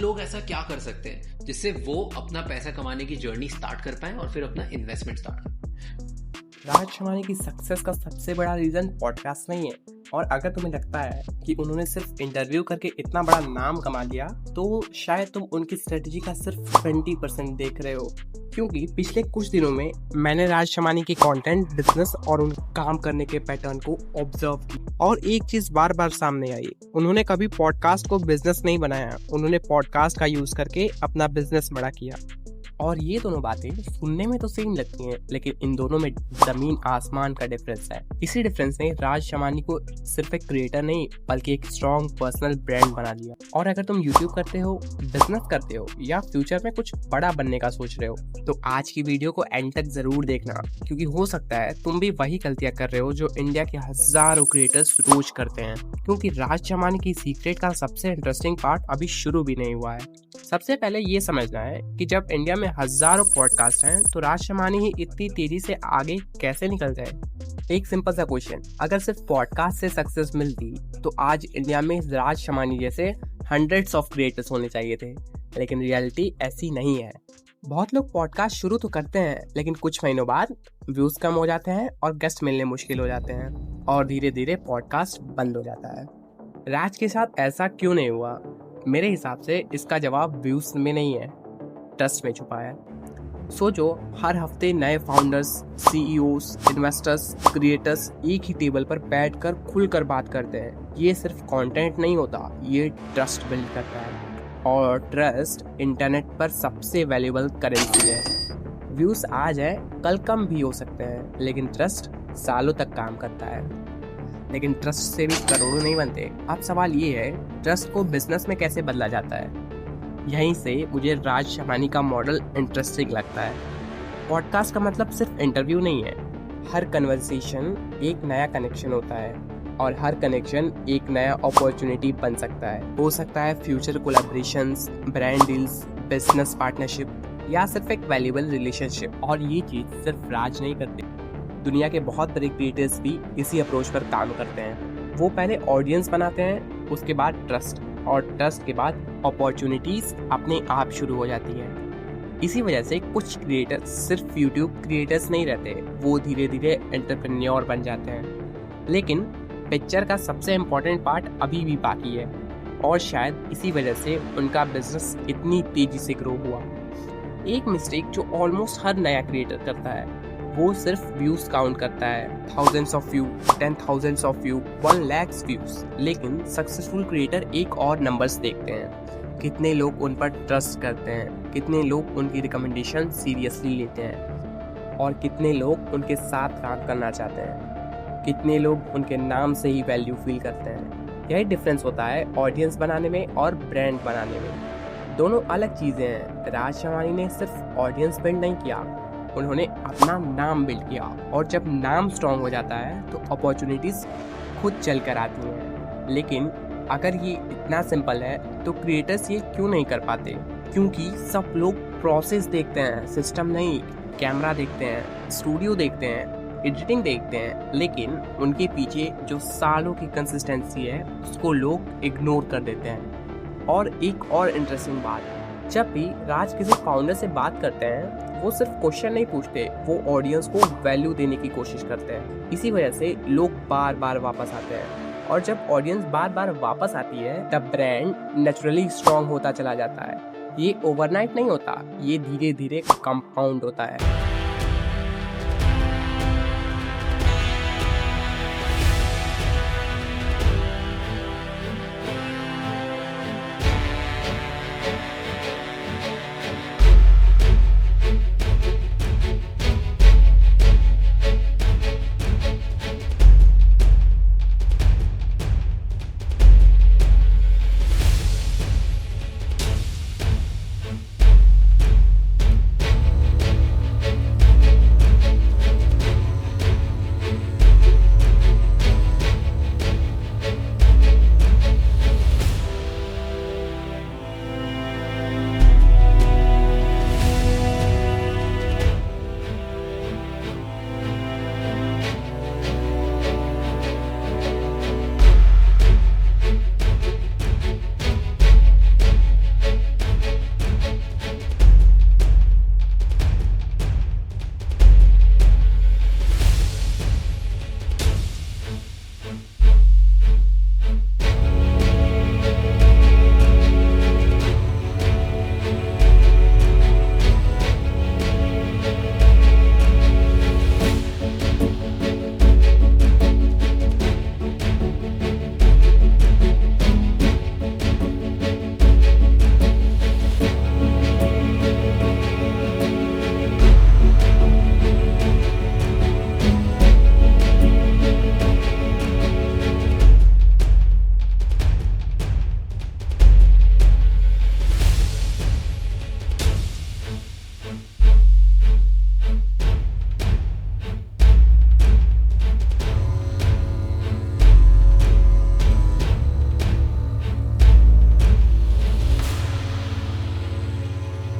लोग ऐसा क्या कर सकते हैं जिससे वो अपना पैसा कमाने की जर्नी स्टार्ट कर पाए और फिर अपना इन्वेस्टमेंट स्टार्ट कर पाए। राज शमानी की सक्सेस का सबसे बड़ा रीजन पॉडकास्ट नहीं है। और अगर तुम्हें लगता है कि उन्होंने सिर्फ इंटरव्यू करके इतना बड़ा नाम कमा लिया तो शायद तुम उनकी स्ट्रेटजी का सिर्फ 20% देख रहे हो, क्योंकि पिछले कुछ दिनों में मैंने राज शमानी के कंटेंट, बिजनेस और उन काम करने के पैटर्न को ऑब्जर्व किया और एक चीज बार बार सामने आई। उन्होंने कभी पॉडकास्ट को बिजनेस नहीं बनाया, उन्होंने पॉडकास्ट का यूज करके अपना बिजनेस बड़ा किया। और ये दोनों बातें सुनने में तो सेम लगती हैं, लेकिन इन दोनों में जमीन आसमान का डिफरेंस है। इसी डिफरेंस ने राज शमानी को सिर्फ एक क्रिएटर नहीं बल्कि एक स्ट्रॉन्ग पर्सनल ब्रांड बना दिया। और अगर तुम यूट्यूब करते हो, बिजनेस करते हो या फ्यूचर में कुछ बड़ा बनने का सोच रहे हो तो आज की वीडियो को एंड तक जरूर देखना, क्योंकि हो सकता है तुम भी वही गलतियां कर रहे हो जो इंडिया के हजारों क्रिएटर्स रोज करते हैं। क्योंकि राज शमानी की सीक्रेट का सबसे इंटरेस्टिंग पार्ट अभी शुरू भी नहीं हुआ है। सबसे पहले ये समझना है कि जब इंडिया में हजारों पॉडकास्ट हैं तो राज शमानी ही इतनी तेजी से आगे कैसे निकल जाए। एक सिंपल सा क्वेश्चन, अगर सिर्फ पॉडकास्ट से सक्सेस मिलती तो आज इंडिया में राज शमानी जैसे हंड्रेड्स ऑफ क्रिएटर्स होने चाहिए थे, लेकिन रियलिटी ऐसी नहीं है। बहुत लोग पॉडकास्ट शुरू तो करते हैं, लेकिन कुछ महीनों बाद व्यूज कम हो जाते हैं और गेस्ट मिलने मुश्किल हो जाते हैं और धीरे धीरे पॉडकास्ट बंद हो जाता है। राज के साथ ऐसा क्यों नहीं हुआ? मेरे हिसाब से इसका जवाब व्यूज में नहीं है, ट्रस्ट में छुपा है। सोचो, हर हफ्ते नए फाउंडर्स, सीईओस, इन्वेस्टर्स, क्रिएटर्स एक ही टेबल पर बैठकर खुलकर बात करते हैं। ये सिर्फ कंटेंट नहीं होता, ये ट्रस्ट बिल्ड करता है। और ट्रस्ट इंटरनेट पर सबसे वैल्यूएबल करेंसी है। व्यूज आज है, कल कम भी हो सकते हैं, लेकिन ट्रस्ट सालों तक काम करता है। लेकिन ट्रस्ट से भी करोड़ों नहीं बनते। अब सवाल ये है, ट्रस्ट को बिजनेस में कैसे बदला जाता है? यहीं से मुझे राज शमानी का मॉडल इंटरेस्टिंग लगता है। पॉडकास्ट का मतलब सिर्फ इंटरव्यू नहीं है। हर कन्वर्सेशन एक नया कनेक्शन होता है और हर कनेक्शन एक नया अपॉर्चुनिटी बन सकता है। हो सकता है future collaborations, brand deals, business partnership या सिर्फ एक वैल्यूएबल रिलेशनशिप। और ये चीज सिर्फ राज नहीं करते, दुनिया के बहुत बड़े क्रिएटर्स भी इसी अप्रोच पर काम करते हैं। वो पहले ऑडियंस बनाते हैं, उसके बाद ट्रस्ट, और ट्रस्ट के बाद अपॉर्चुनिटीज अपने आप शुरू हो जाती है। इसी वजह से कुछ क्रिएटर्स सिर्फ यूट्यूब क्रिएटर्स नहीं रहते, वो धीरे धीरे एंटरप्रेन्योर बन जाते हैं। लेकिन पिक्चर का सबसे इम्पोर्टेंट पार्ट अभी भी बाकी है, और शायद इसी वजह से उनका बिजनेस इतनी तेजी से ग्रो हुआ। एक मिस्टेक जो ऑलमोस्ट हर नया क्रिएटर करता है, वो सिर्फ व्यूज काउंट करता है। Thousands of view, 10,000 of view, 1 lakh views. लेकिन सक्सेसफुल क्रिएटर एक और नंबर्स देखते हैं, कितने लोग उन पर ट्रस्ट करते हैं, कितने लोग उनकी रिकमेंडेशन सीरियसली लेते हैं, और कितने लोग उनके साथ काम करना चाहते हैं, कितने लोग उनके नाम से ही वैल्यू फील करते हैं। यही डिफरेंस होता है ऑडियंस बनाने में और ब्रांड बनाने में। दोनों अलग चीजें हैं। राज शमानी ने सिर्फ ऑडियंस बिल्ड नहीं किया, उन्होंने अपना नाम बिल्ड किया, और जब नाम स्ट्रॉन्ग हो जाता है तो अपॉर्चुनिटीज खुद चल कर आती हैं। लेकिन अगर ये इतना सिंपल है तो क्रिएटर्स ये क्यों नहीं कर पाते? क्योंकि सब लोग प्रोसेस देखते हैं, सिस्टम नहीं। कैमरा देखते हैं, स्टूडियो देखते हैं, एडिटिंग देखते हैं, लेकिन उनके पीछे जो सालों की कंसिस्टेंसी है उसको लोग इग्नोर कर देते हैं। और एक और इंटरेस्टिंग बात, जब भी राज किसी फाउंडर से बात करते हैं वो सिर्फ क्वेश्चन नहीं पूछते, वो ऑडियंस को वैल्यू देने की कोशिश करते हैं। इसी वजह से लोग बार बार वापस आते हैं, और जब ऑडियंस बार बार वापस आती है तब ब्रांड नेचुरली स्ट्रॉन्ग होता चला जाता है। ये ओवरनाइट नहीं होता, ये धीरे धीरे कंपाउंड होता है।